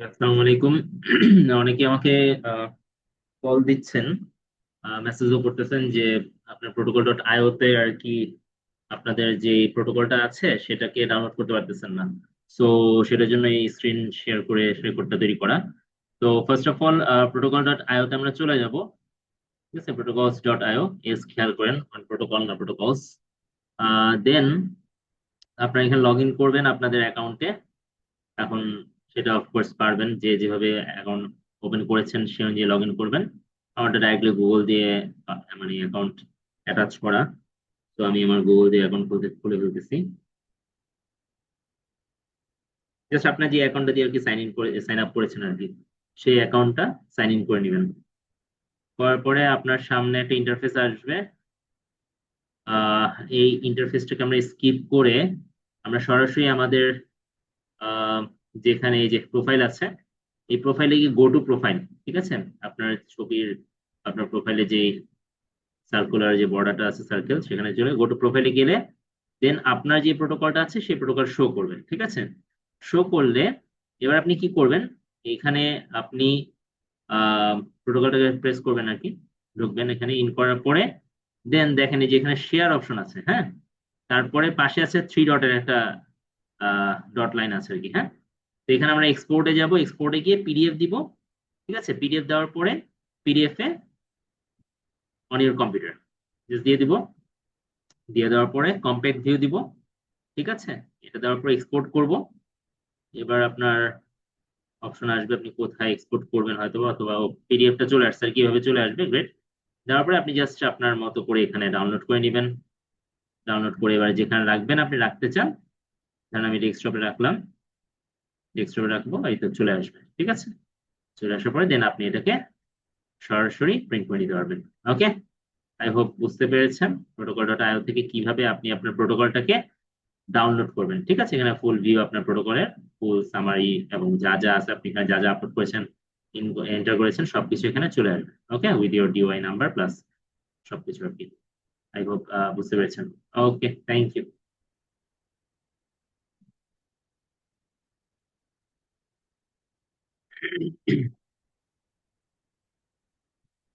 আসসালামু আলাইকুম। অনেকে আমাকে কল দিচ্ছেন, মেসেজও করতেছেন যে আপনার প্রোটোকল ডট আইও তে আর কি আপনাদের যে প্রোটোকলটা আছে সেটাকে ডাউনলোড করতে পারতেছেন না। সো সেটার জন্য এই স্ক্রিন শেয়ার করে রেকর্ডটা তৈরি করা। তো first of all protocol dot io তে আমরা চলে যাব। ঠিক আছে, প্রোটোকলস ডট আইও এস খেয়াল করেন, প্রোটোকল না প্রোটোকলস। দেন আপনারা এখানে লগ ইন করবেন আপনাদের অ্যাকাউন্টে। এখন সেটা অফকোর্স পারবেন, যে যেভাবে অ্যাকাউন্ট ওপেন করেছেন সে অনুযায়ী লগ ইন করবেন। আমারটা ডাইরেক্টলি গুগল দিয়ে মানে অ্যাকাউন্ট অ্যাটাচ করা। তো আমি আমার গুগল দিয়ে অ্যাকাউন্ট খুলে ফেলতেছি। জাস্ট আপনার যে অ্যাকাউন্টটা দিয়ে আর কি সাইন আপ করেছেন আর কি, সেই অ্যাকাউন্টটা সাইন ইন করে নেবেন। করার পরে আপনার সামনে একটা ইন্টারফেস আসবে। আহ এই ইন্টারফেসটাকে আমরা স্কিপ করে আমরা সরাসরি আমাদের আহ, যেখানে এই যে প্রোফাইল আছে, এই প্রোফাইলে গিয়ে গো টু প্রোফাইল। ঠিক আছে, আপনার ছবির আপনার প্রোফাইলে যে সার্কুলার যে বর্ডারটা আছে, সার্কেল, সেখানে চলে গো টু প্রোফাইলে গেলে দেন আপনার যে প্রোটোকলটা আছে সেই প্রোটোকল শো করবেন। ঠিক আছে, শো করলে এবার আপনি কি করবেন, এখানে আপনি আহ প্রোটোকলটাকে প্রেস করবেন আর কি, ঢুকবেন এখানে ইন করার পরে দেন দেখেন এই যে এখানে শেয়ার অপশন আছে। হ্যাঁ, তারপরে পাশে আছে থ্রি ডটের একটা ডট লাইন আছে আর কি। হ্যাঁ, তো এখানে আমরা এক্সপোর্টে যাব, এক্সপোর্টে গিয়ে পিডিএফ দিব। ঠিক আছে, পিডিএফ দেওয়ার পরে PDF A on your computer just দিয়ে দিব। দিয়ে দেওয়ার পরে কম্প্যাক্ট ভিউ দিব। ঠিক আছে, এটা দেওয়ার পরে এক্সপোর্ট করব। এবার আপনার অপশন আসবে আপনি কোথায় এক্সপোর্ট করবেন হয়তো বা, অথবা পিডিএফটা চলে আসছে আর কিভাবে চলে আসবে, গ্রেট। দেওয়ার পরে আপনি জাস্ট আপনার মতো করে এখানে ডাউনলোড করে নেবেন। ডাউনলোড করে এবার যেখানে রাখবেন আপনি রাখতে চান, ধরেন আমি ডেস্কটপে রাখলাম, ডেস্কটপে রাখবো, এই তো চলে আসবে। ঠিক আছে, চলে আসার পরে দেন আপনি এটাকে সরাসরি প্রিন্ট করে নিতে পারবেন। ওকে, আই হোপ বুঝতে পেরেছেন প্রোটোকল ডট আইও থেকে কিভাবে আপনি আপনার প্রোটোকলটাকে ডাউনলোড করবেন। ঠিক আছে, এখানে ফুল ভিউ আপনার প্রোটোকলের, ফুল সামারি এবং যা যা আছে, আপনি এখানে যা যা আপলোড করেছেন, এন্টার করেছেন, সবকিছু এখানে চলে আসবে। Okay, with your DOI number plus সবকিছু আর কি। আই হোপ বুঝতে পেরেছেন। Okay, thank you.